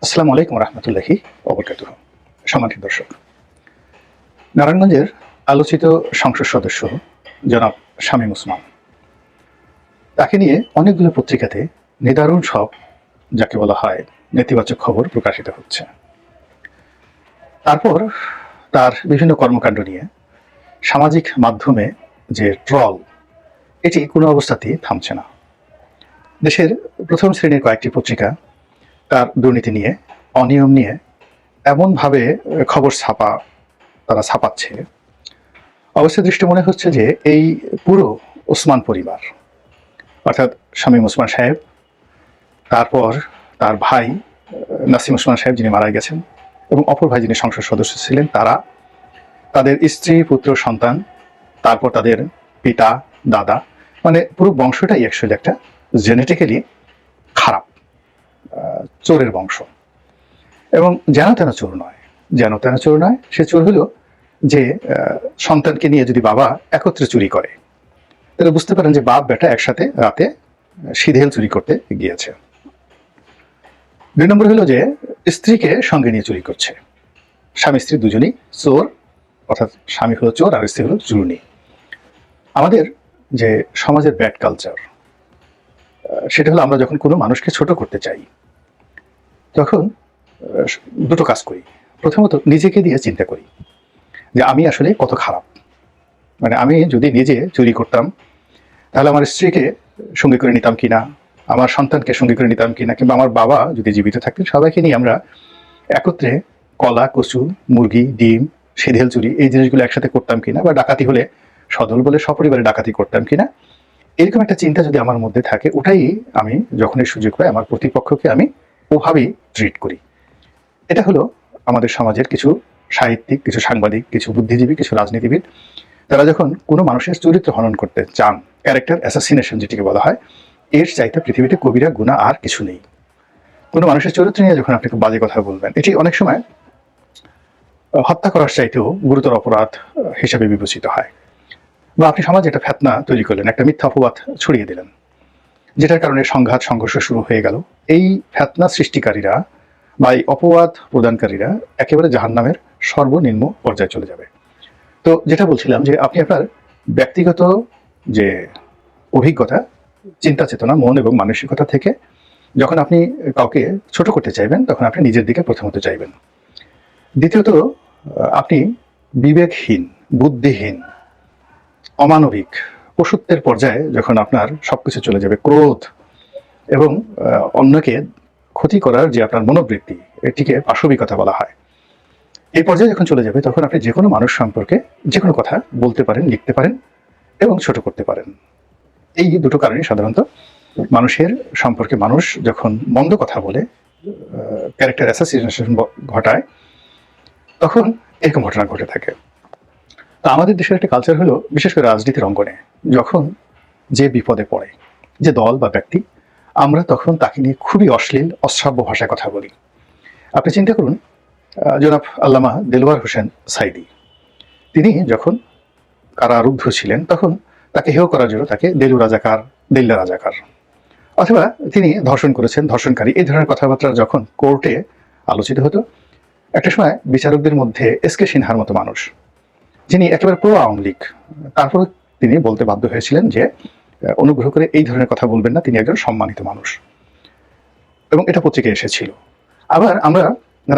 আসসালামু আলাইকুম রহমতুল্লাহি ওবরকাতুহ। সম্মানিত দর্শক, নারায়ণগঞ্জের আলোচিত সংসদ সদস্য জনাব শামীম ওসমান, তাকে নিয়ে অনেকগুলো পত্রিকাতে নিদারুণ সব, যাকে বলা হয় নেতিবাচক খবর প্রকাশিত হচ্ছে। তারপর তার বিভিন্ন কর্মকাণ্ড নিয়ে সামাজিক মাধ্যমে যে ট্রল, এটি কোনো অবস্থাতেই থামছে না। দেশের প্রথম শ্রেণীর কয়েকটি পত্রিকা তার দুর্নীতি নিয়ে, অনিয়ম নিয়ে এমনভাবে খবর তারা ছাপাচ্ছে, অবস্থা দৃষ্টি মনে হচ্ছে যে এই পুরো ওসমান পরিবার, অর্থাৎ শামীম ওসমান সাহেব, তারপর তার ভাই নাসিম ওসমান সাহেব যিনি মারা গেছেন, এবং অপর ভাই যিনি সংসদ সদস্য ছিলেন, তারা, তাদের স্ত্রী, পুত্র, সন্তান, তারপর তাদের পিতা, দাদা, মানে পুরো বংশটাই অ্যাকচুয়ালি একটা জেনেটিক্যালি খারাপ চোরের বংশ। এবং যেন তেন চোর নয়, সে চোর হলো যে সন্তানকে নিয়ে যদি বাবা একত্রে চুরি করে, তাহলে বুঝতে পারেন যে বাপ বেটা একসাথে রাতে সিধেল চুরি করতে গিয়েছে। 2 নম্বর হলো যে স্ত্রীকে সঙ্গে নিয়ে চুরি করছে। স্বামী স্ত্রী দুজনই চোর, অর্থাৎ স্বামী হলো চোর আর স্ত্রী হলো চুরনি। আমাদের যে সমাজের ব্যাড কালচার, সেটা হলো আমরা যখন কোনো মানুষকে ছোট করতে চাই, তখন দুটো কাজ করি। প্রথমত নিজেকে দিয়ে চিন্তা করি যে আমি আসলে কত খারাপ। মানে আমি যদি নিজে চুরি করতাম, তাহলে আমার স্ত্রীকে সঙ্গে করে নিতাম কিনা, আমার সন্তানকে সঙ্গে করে নিতাম কিনা, কিংবা আমার বাবা যদি জীবিত থাকতেন, সবাইকে নিয়ে আমরা একত্রে কলা, কচু, মুরগি, ডিম, সিধেল চুরি, এই জিনিসগুলো একসাথে করতাম কিনা, বা ডাকাতি হলে সদল বলে সপরিবারে ডাকাতি করতাম কিনা, এরকম একটা চিন্তা যদি আমার মধ্যে থাকে, ওটাই আমি যখনই সুযোগ পাই আমার প্রতিপক্ষকে আমি ওভাবেই ট্রিট করি। এটা হলো আমাদের সমাজের কিছু সাহিত্যিক, কিছু সাংবাদিক, কিছু বুদ্ধিজীবী, কিছু রাজনীতিবিদ, তারা যখন কোনো মানুষের চরিত্র হনন করতে চান, ক্যারেক্টার অ্যাসাসিনেশন যেটিকে বলা হয়, এর চাইতে পৃথিবীতে কবিরা গুনাহ আর কিছু নেই। কোনো মানুষের চরিত্র নিয়ে যখন আপনি খুব বাজে কথা বলবেন, এটি অনেক সময় হত্যা করার চাইতেও গুরুতর অপরাধ হিসেবে বিবেচিত হয়। বা আপনি সমাজে একটা ফেতনা তৈরি করলেন, একটা মিথ্যা অপবাদ ছড়িয়ে দিলেন, যেটার কারণে সংঘাত সংঘর্ষ শুরু হয়ে গেল। এই ফেতনা সৃষ্টিকারীরা বা এই অপবাদ প্রদানকারীরা একেবারে জাহান্নামের সর্বনিম্ন পর্যায়ে চলে যাবে। তো যেটা বলছিলাম যে আপনি আপনার ব্যক্তিগত যে অভিজ্ঞতা, চিন্তা চেতনা, মন এবং মানসিকতা থেকে যখন আপনি কাউকে ছোট করতে চাইবেন, তখন আপনি নিজের দিকে প্রথমত চাইবেন। দ্বিতীয়ত, আপনি বিবেকহীন, বুদ্ধিহীন, অমানবিক, পশুত্বের পর্যায়ে যখন আপনার সবকিছু চলে যাবে, ক্রোধ এবং অন্যকে ক্ষতি করার যে আপনার মনোবৃত্তি, এটিকে পাশবিকতা বলা হয়, এই পর্যায়ে যখন চলে যাবে, তখন আপনি যে কোনো মানুষ সম্পর্কে যে কোনো কথা বলতে পারেন, লিখতে পারেন এবং ছোট করতে পারেন। এই দুটো কারণে সাধারণত মানুষের সম্পর্কে মানুষ যখন মন্দ কথা বলে, ক্যারেক্টার অ্যাসাসিনেশন ঘটায়, তখন এরকম ঘটনা ঘটে থাকে। তো আমাদের দেশের একটা কালচার হলো, বিশেষ করে রাজনীতির অঙ্গনে, যখন যে বিপদে পড়ে, যে দল বা ব্যক্তি, আমরা তখন তাকে নিয়ে খুবই অশ্লীল, অশ্রাব্য ভাষায় কথা বলি। আপনি চিন্তা করুন, জনাব আল্লামা দেলোয়ার হোসেন সাইদি, তিনি যখন কারারুদ্ধ ছিলেন, তখন তাকে হেয় করার জন্য তাকে দেলু রাজাকার, দেল্লা রাজাকার, অথবা তিনি ধর্ষণ করেছেন, ধর্ষণকারী, এই ধরনের কথাবার্তা যখন কোর্টে আলোচিত হতো, একটা সময় বিচারকদের মধ্যে এসকে সিনহার মতো মানুষ, যিনি একেবারে প্রো আওয়ামী লীগ, তারপর তিনি বলতে বাধ্য হয়েছিলেন যে অনুগ্রহ করে এই ধরনের কথা বলবেন না, তিনি একজন সম্মানিত মানুষ, এবং এটা পত্রিকায় এসেছিল। আবার আমরা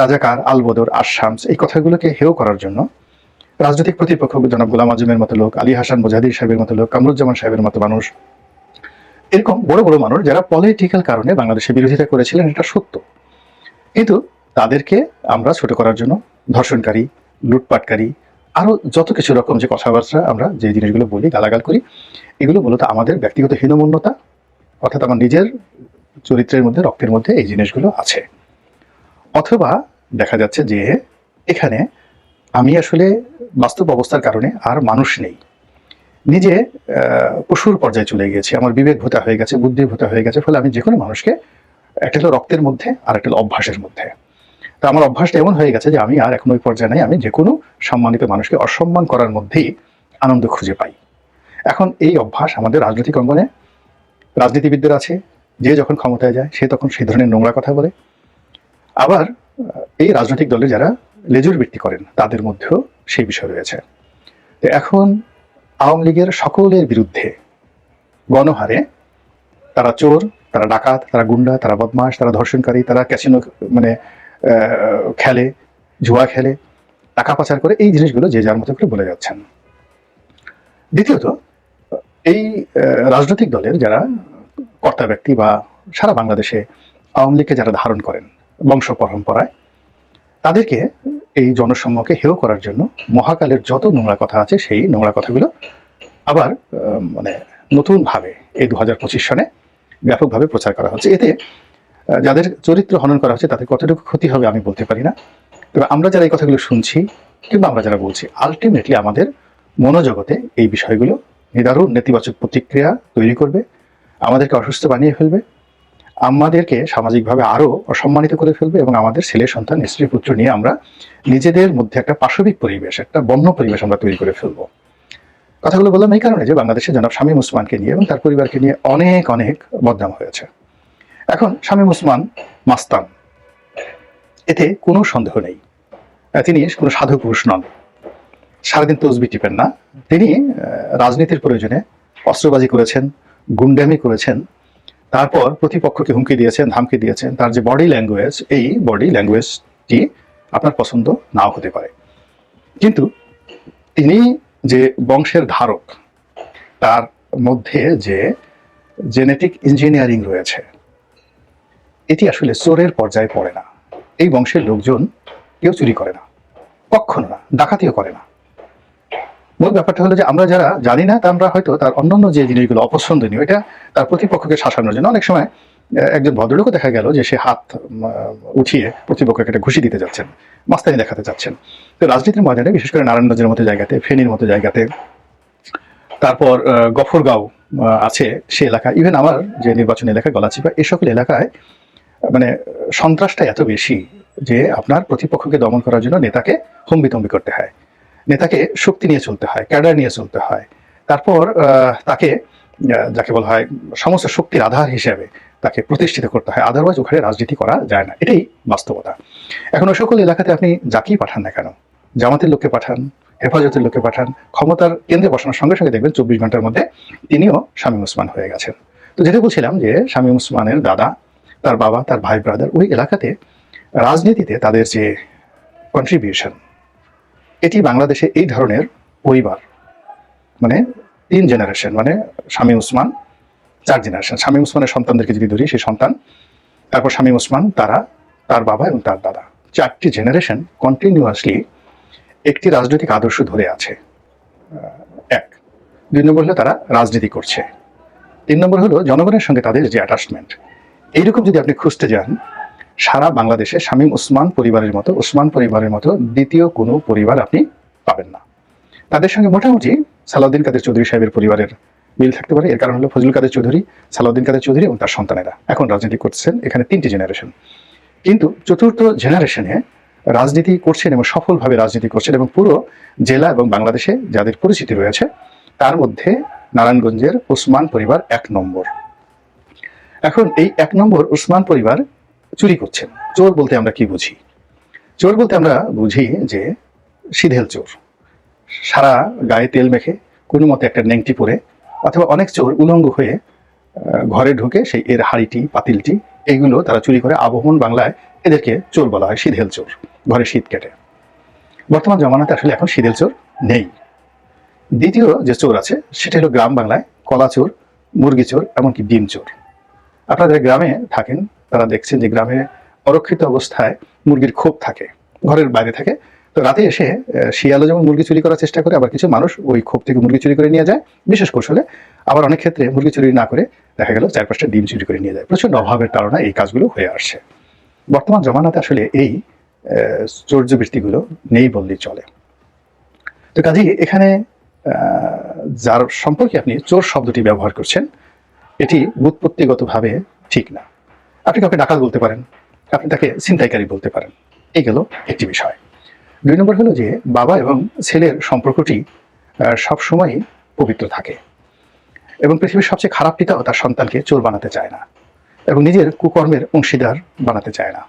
রাজাকার, আলবদর, আশামস, এই কথাগুলোকে হেয় করার জন্য রাজনৈতিক প্রতিপক্ষ জনাব গোলাম আজমের মতো লোক, আলী হাসান মুজাহির সাহেবের মতো লোক, কামরুজ্জামান সাহেবের মতো মানুষ, এরকম বড় বড় মানুষ যারা পলিটিক্যাল কারণে বাংলাদেশে বিরোধিতা করেছিলেন, এটা সত্য, কিন্তু তাদেরকে আমরা ছোট করার জন্য ধর্ষণকারী, লুটপাটকারী, আরো যত কিছু রকম যে কথাবার্তা আমরা যে জিনিসগুলো বলি, গালাগাল করি, এগুলো মূলত আমাদের ব্যক্তিগত হীনমন্যতা, অর্থাৎ আমার নিজের চরিত্রের মধ্যে, রক্তের মধ্যে এই জিনিসগুলো আছে। অথবা দেখা যাচ্ছে যে এখানে আমি আসলে বাস্তব অবস্থার কারণে আর মানুষ নেই, নিজে পশুর পর্যায়ে চলে গিয়েছি, আমার বিবেক ভোতা হয়ে গেছে, বুদ্ধি ভোতা হয়ে গেছে, ফলে আমি যে কোনো মানুষকে, একটা হলো রক্তের মধ্যে আর একটা হলো অভ্যাসের মধ্যে, তো আমার অভ্যাসটা এমন হয়ে গেছে যে আমি আর এখন ওই পর্যায়ে নাই, আমি যে কোনো সম্মানিত মানুষকে অসম্মান করার মধ্যেই আনন্দ খুঁজে পাই। এখন এই অভ্যাস আমাদের রাজনৈতিক অঙ্গনে রাজনীতিবিদদের আছে, যে যখন ক্ষমতায় যায় সে তখন সেই ধরনের নোংরা কথা বলে, আবার এই রাজনৈতিক দলে যারা লেজুর বৃত্তি করেন তাদের মধ্যেও সেই বিষয় রয়েছে। তো এখন আওয়ামী লীগের সকলের বিরুদ্ধে গণহারে তারা চোর, তারা ডাকাত, তারা গুন্ডা, তারা বদমাশ, তারা ধর্ষণকারী, তারা ক্যাসিনো মানে খেলে, জুয়া খেলে, টাকা পাচার করে, এই জিনিসগুলো যে যার মতো করে বলে যাচ্ছেন। দ্বিতীয়ত, এই রাজনৈতিক দলের যারা কর্তা ব্যক্তি বা সারা বাংলাদেশে আওয়ামী লীগকে যারা ধারণ করেন বংশ পরম্পরায়, তাদেরকে এই জনসম্মুখে হেয় করার জন্য মহাকালের যত নোংরা কথা আছে সেই নোংরা কথাগুলো আবার মানে নতুনভাবে এই 2025 সনে ব্যাপকভাবে প্রচার করা হচ্ছে। এতে যাদের চরিত্র হনন করা হচ্ছে তাদের কতটুকু ক্ষতি হবে আমি বলতে পারি না, তবে আমরা যারা এই কথাগুলো শুনছি কিংবা আমরা যারা বলছি, আলটিমেটলি আমাদের মনোজগতে এই বিষয়গুলো নিদারুণ নেতিবাচক প্রতিক্রিয়া তৈরি করবে, আমাদেরকে অসুস্থ বানিয়ে ফেলবে, আমাদেরকে সামাজিকভাবে আরো অসম্মানিত করে ফেলবে, এবং আমাদের ছেলে সন্তান স্ত্রী পুত্র নিয়ে আমরা নিজেদের মধ্যে একটা পাশবিক পরিবেশ, একটা বন্য পরিবেশ আমরা তৈরি করে ফেলবো। কথাগুলো বললাম এই কারণে যে বাংলাদেশে জনাব শামীম ওসমানকে নিয়ে এবং তার পরিবারকে নিয়ে অনেক অনেক বদনাম হয়েছে। এখন শামীম ওসমান মাস্তান, এতে কোনো সন্দেহ নেই, তিনি কোনো সাধু পুরুষ নন, সারাদিন তসবি টিপেন না। তিনি রাজনীতির প্রয়োজনে অস্ত্রবাজি করেছেন, গুন্ডামি করেছেন, তারপর প্রতিপক্ষকে হুমকি দিয়েছেন, ধামকি দিয়েছেন। তার যে বডি ল্যাঙ্গুয়েজ, এই বডি ল্যাঙ্গুয়েজটি আপনার পছন্দ নাও হতে পারে, কিন্তু তিনি যে বংশের ধারক, তার মধ্যে যে জেনেটিক ইঞ্জিনিয়ারিং রয়েছে, এটি আসলে চোরের পর্যায়ে পড়ে না। এই বংশের লোকজন কেউ চুরি করে না, কখনো না, ডাকাতিও করে না। মূল ব্যাপারটা হলো যে আমরা যারা জানি না, তা আমরা হয়তো তার অন্যান্য যে জিনিসগুলো অপছন্দনীয়, এটা তার প্রতিপক্ষকে শাসানোর জন্য অনেক সময় একজন ভদ্রলোকও দেখা গেল যে সে হাত উঠিয়ে প্রতিপক্ষকে একটা ঘুষি দিতে যাচ্ছেন, মাস্তানি দেখাতে যাচ্ছেন। তো রাজনীতির ময়দানে বিশেষ করে নারায়ণগঞ্জের মতো জায়গাতে, ফেনীর মতো জায়গাতে, তারপর গফরগাঁও আছে সে এলাকা, ইভেন আমার যে নির্বাচনী এলাকা গলাচিপা, এই সকল এলাকায় মানে সন্ত্রাসটা এত বেশি যে আপনার প্রতিপক্ষকে দমন করার জন্য নেতাকে হম্বিতম্বি করতে হয়, নেতাকে শক্তি নিয়ে চলতে হয়, ক্যাডার নিয়ে চলতে হয়, তারপর তাকে যাকে বলা হয় সমস্ত শক্তির আধার হিসেবে তাকে প্রতিষ্ঠিত করতে হয়, আদারওয়াইজ ওখানে রাজনীতি করা যায় না। এটাই বাস্তবতা। এখন ওই সকল এলাকাতে আপনি যাকেই পাঠান না কেন, জামাতের লোককে পাঠান, হেফাজতের লোককে পাঠান, ক্ষমতার কেন্দ্রে বসানোর সঙ্গে সঙ্গে দেখবেন 24 ঘন্টার মধ্যে তিনিও শামীম ওসমান হয়ে গেছেন। তো যেটা বলছিলাম যে শামীম ওসমানের দাদা, তার বাবা, তার ভাই ব্রাদার ওই এলাকাতে রাজনীতিতে তাদের যে কন্ট্রিবিউশন, এটি বাংলাদেশে এই ধরনের পরিবার মানে 3 জেনারেশন, মানে শামীম ওসমান 4 জেনারেশন, শামীম ওসমানের সন্তানদেরকে যদি ধরি, সেই সন্তান, তারপর শামীম ওসমান, তারা, তার বাবা এবং তার দাদা, 4টি জেনারেশন কন্টিনিউয়াসলি একটি রাজনৈতিক আদর্শ ধরে আছে। 1, 2 নম্বর হলো তারা রাজনীতি করছে, 3 নম্বর হলো জনগণের সঙ্গে তাদের যে অ্যাটাচমেন্ট। এইরকম যদি আপনি খুঁজতে যান সারা বাংলাদেশে শামীম ওসমান পরিবারের মতো, ওসমান পরিবারের মতো দ্বিতীয় কোনো পরিবার আপনি পাবেন না। তাদের সঙ্গে মোটামুটি সালাউদ্দিন কাদের চৌধুরী সাহেবের পরিবারের মিল থাকতে পারে। এর কারণ হলো ফজলুল কাদের চৌধুরী, সালাউদ্দিন কাদের চৌধুরী এবং তার সন্তানেরা এখন রাজনীতি করছেন। এখানে 3টি জেনারেশন, কিন্তু 4র্থ জেনারেশনে রাজনীতি করছেন এবং সফলভাবে রাজনীতি করছেন, এবং পুরো জেলা এবং বাংলাদেশে যাদের পরিচিতি রয়েছে তার মধ্যে নারায়ণগঞ্জের ওসমান পরিবার 1 নম্বর। এখন এই 1 নম্বর ওসমান পরিবার চুরি করছেন। চোর বলতে আমরা কি বুঝি? চোর বলতে আমরা বুঝি যে সিধেল চোর, সারা গায়ে তেল মেখে কোনো মতে একটা নেংটি পরে, অথবা অনেক চোর উলঙ্গ হয়ে ঘরে ঢুকে সেই এর হাড়িটি, পাতিলটি, এইগুলো তারা চুরি করে। আবহমান বাংলায় এদেরকে চোর বলা হয়, সিধেল চোর, ঘরে শীত কেটে। বর্তমান জমানাতে আসলে এখন সিধেল চোর নেই। দ্বিতীয় যে চোর আছে সেটা হলো গ্রাম বাংলায় কলা চোর, মুরগি চোর, এমনকি ডিম চোর। আপনাদের গ্রামে থাকেন, তারা দেখছেন যে গ্রামে অরক্ষিত অবস্থায় মুরগির খোপ থাকে, ঘরের বাইরে থাকে। তো রাতে এসে শিয়ালও যেমন মুরগি চুরি করার চেষ্টা করে, আবার কিছু মানুষ ওই খোপ থেকে মুরগি চুরি করে নিয়ে যায় বিশেষ কৌশলে। আবার অনেক ক্ষেত্রে মুরগি চুরি না করে দেখা গেল 4-5টা ডিম চুরি করে নিয়ে যায়। প্রচন্ড অভাবের কারণে এই কাজগুলো হয়ে আসছে। বর্তমান জমানাতে আসলে এই চৌর্যবৃত্তিগুলো নেই বললেই চলে। তো কাজেই এখানে যার সম্পর্কে আপনি চোর শব্দটি ব্যবহার করছেন, এটি ব্যুৎপত্তিগতভাবে ঠিক না। আপনি কাউকে ডাকাত বলতে পারেন, আপনি তাকে ছিনতাইকারী বলতে পারেন, এই গেল একটি বিষয়। 2 নম্বর হলো যে বাবা এবং ছেলের সম্পর্কটি সবসময়ই পবিত্র থাকে, এবং পৃথিবীর সবচেয়ে খারাপ পিতাও তার সন্তানকে চোর বানাতে চায় না এবং নিজের কুকর্মের অংশীদার বানাতে চায় না।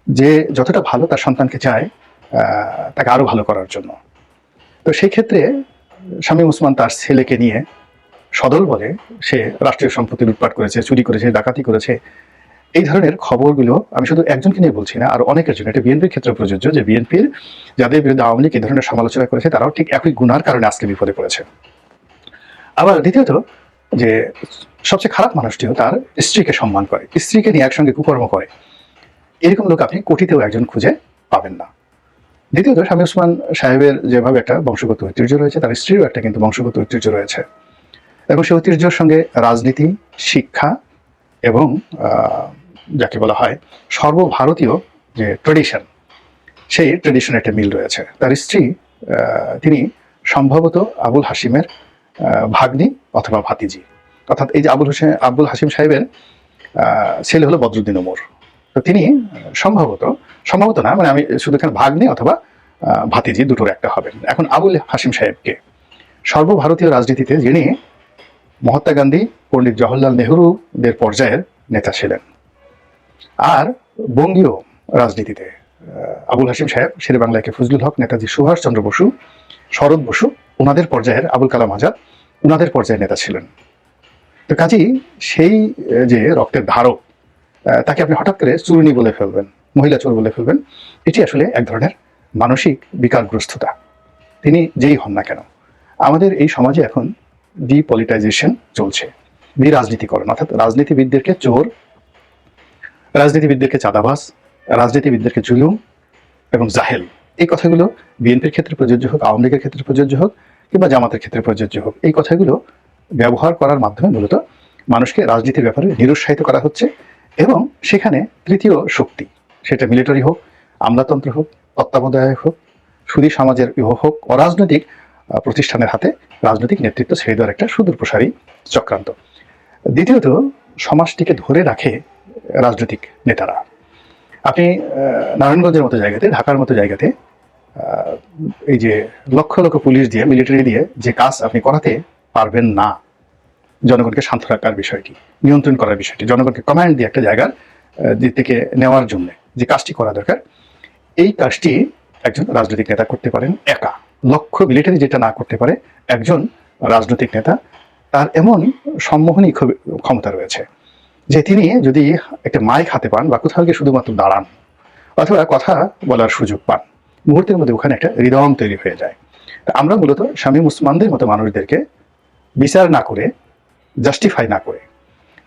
যে যতটা ভালো তার সন্তানকে চায় তাকে আরো ভালো করার জন্য। তো সেই ক্ষেত্রে শামীম ওসমান তার ছেলেকে নিয়ে সদল বলে সে রাষ্ট্রীয় সম্পত্তি লুটপাট করেছে, চুরি করেছে, ডাকাতি করেছে, এই ধরনের খবরগুলো আমি শুধু একজনকে নিয়ে বলছি না, আরো অনেকের জন্য। এটা বিএনপির ক্ষেত্রে প্রযোজ্য, যে বিএনপির যাদের বিরুদ্ধে আওয়ামী লীগ এই ধরনের সমালোচনা করেছে তারাও ঠিক একই গুনার কারণে আজকে বিপদে পড়েছে। আবার দ্বিতীয়ত, যে সবচেয়ে খারাপ মানুষটিও তার স্ত্রীকে সম্মান করে, স্ত্রীকে নিয়ে একসঙ্গে কুকর্ম করে, এরকম লোক আপনি কোটিতেও একজন খুঁজে পাবেন না। দ্বিতীয়ত, শামীম ওসমান সাহেবের যেভাবে একটা বংশগত ঐতিহ্য রয়েছে, তার স্ত্রীরও একটা কিন্তু বংশগত ঐতিহ্য রয়েছে, এবং সেই ঐতিহ্যের সঙ্গে রাজনীতি, শিক্ষা এবং যাকে বলা হয় সর্বভারতীয় যে ট্রেডিশন, সেই ট্রেডিশনের একটা মিল রয়েছে। তার স্ত্রী তিনি সম্ভবত আবুল হাসিমের ভাগ্নি অথবা ভাতিজি, অর্থাৎ এই যে আবুল হাসিম সাহেবের ছেলে হলো বদরুদ্দিন ওমর। তো তিনি সম্ভবত না, মানে আমি শুধু এখানে ভাগ্নি অথবা ভাতিজি দুটোর একটা হবেন। এখন আবুল হাসিম সাহেবকে সর্বভারতীয় রাজনীতিতে যিনি মহাত্মা গান্ধী, পণ্ডিত জওহরলাল নেহরুদের পর্যায়ের নেতা ছিলেন, আর বঙ্গীয় রাজনীতিতে আবুল হাসিম সাহেব শেরে বাংলাকে ফজলুল হক, নেতাজি সুভাষচন্দ্র বসু, শরৎ বসু, ওনাদের পর্যায়ের, আবুল কালাম আজাদ ওনাদের পর্যায়ের নেতা ছিলেন। তো কাজেই সেই যে রক্তের ধারক, তাকে আপনি হঠাৎ করে চূর্ণী বলে ফেলবেন, মহিলা চোর বলে ফেলবেন, এটি আসলে এক ধরনের মানসিক বিকারগ্রস্ততা, তিনি যেই হন না কেন। আমাদের এই সমাজে এখন ডিপলিটাইজেশন চলছে, বিরাজনীতিকরণ, অর্থাৎ রাজনীতিবিদদেরকে চোর, রাজনীতিবিদদেরকে চাঁদাবাজ, রাজনীতিবিদদেরকে জুলুম এবং জাহেল, এই কথাগুলো বিএনপির ক্ষেত্রে প্রযোজ্য হোক, আওয়ামী লীগের ক্ষেত্রে প্রযোজ্য হোক, কিংবা জামাতের ক্ষেত্রে প্রযোজ্য হোক, এই কথাগুলো ব্যবহার করার মাধ্যমে মূলত মানুষকে রাজনীতির ব্যাপারে নিরুৎসাহিত করা হচ্ছে। এবং সেখানে তৃতীয় শক্তি, সেটা মিলিটারি হোক, আমলাতন্ত্র হোক, তত্ত্বাবধায়ক হোক, সুদী সমাজের হোক, অরাজনৈতিক প্রতিষ্ঠানের হাতে রাজনৈতিক নেতৃত্ব ছেড়ে দেওয়ার একটা সুদূর প্রসারী চক্রান্ত। দ্বিতীয়ত, সমাজটিকে ধরে রাখে রাজনৈতিক নেতারা। আপনি নারায়ণগঞ্জের মতো জায়গাতে, ঢাকার মতো জায়গাতে এই যে লক্ষ লক্ষ পুলিশ দিয়ে, মিলিটারি দিয়ে যে কাজ আপনি করাতে পারবেন না, জনগণকে শান্ত রাখার বিষয়টি, নিয়ন্ত্রণ করার বিষয়টি, জনগণকে কমান্ড দিয়ে একটা জায়গার থেকে নেওয়ার জন্য যে কাজটি করা দরকার, এই কাজটি একজন রাজনৈতিক নেতা করতে পারেন একা। লক্ষ মিলিটারি যেটা না করতে পারে, একজন রাজনৈতিক নেতা তার এমন সম্মোহনী ক্ষমতা রয়েছে যে তিনি যদি একটা মাইক হাতে পান বা কোথাও গিয়ে শুধুমাত্র দাঁড়ান অথবা কথা বলার সুযোগ পান, মুহূর্তের মধ্যে ওখানে একটা হৃদয়ং তৈরি হয়ে যায়। আমরা মূলত শামীম ওসমানদের মতো মানুষদেরকে বিচার না করে, জাস্টিফাই না করে,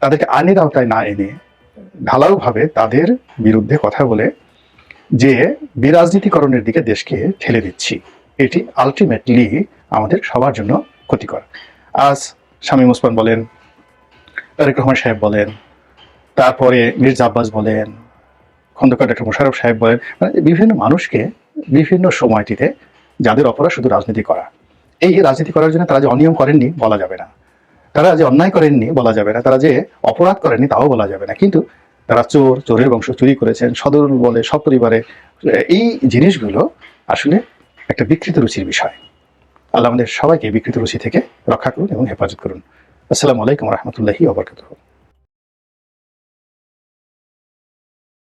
তাদেরকে আইনের আওতায় না এনে ঢালাওভাবে তাদের বিরুদ্ধে কথা বলে যে বিরাজনীতিকরণের দিকে দেশকে ঠেলে দিচ্ছি, এটি আলটিমেটলি আমাদের সবার জন্য ক্ষতিকর। আজ শামীম ওসমান বলেন, তারেক রহমান সাহেব বলেন, তারপরে মির্জা আব্বাস বলেন, খন্দকার ডক্টর মোশাররফ সাহেব বলেন, মানে বিভিন্ন মানুষকে বিভিন্ন সময়টিতে যাদের অপরাধ শুধু রাজনীতি করা, এই রাজনীতি করার জন্য তারা যে অনিয়ম করেননি বলা যাবে না, তারা যে অন্যায় করেননি বলা যাবে না, তারা যে অপরাধ করেননি তাও বলা যাবে না, কিন্তু তারা চোর, চোরের বংশ, চুরি করেছেন, সদর বলে সপরিবারে, এই জিনিসগুলো আসলে একটা বিকৃত রুচির বিষয়। আল্লাহ আমাদের সবাইকে বিকৃত রুচি থেকে রক্ষা করুন এবং হেফাজত করুন। আসসালামু আলাইকুম ওয়া রাহমাতুল্লাহি ওয়া বারাকাতুহু।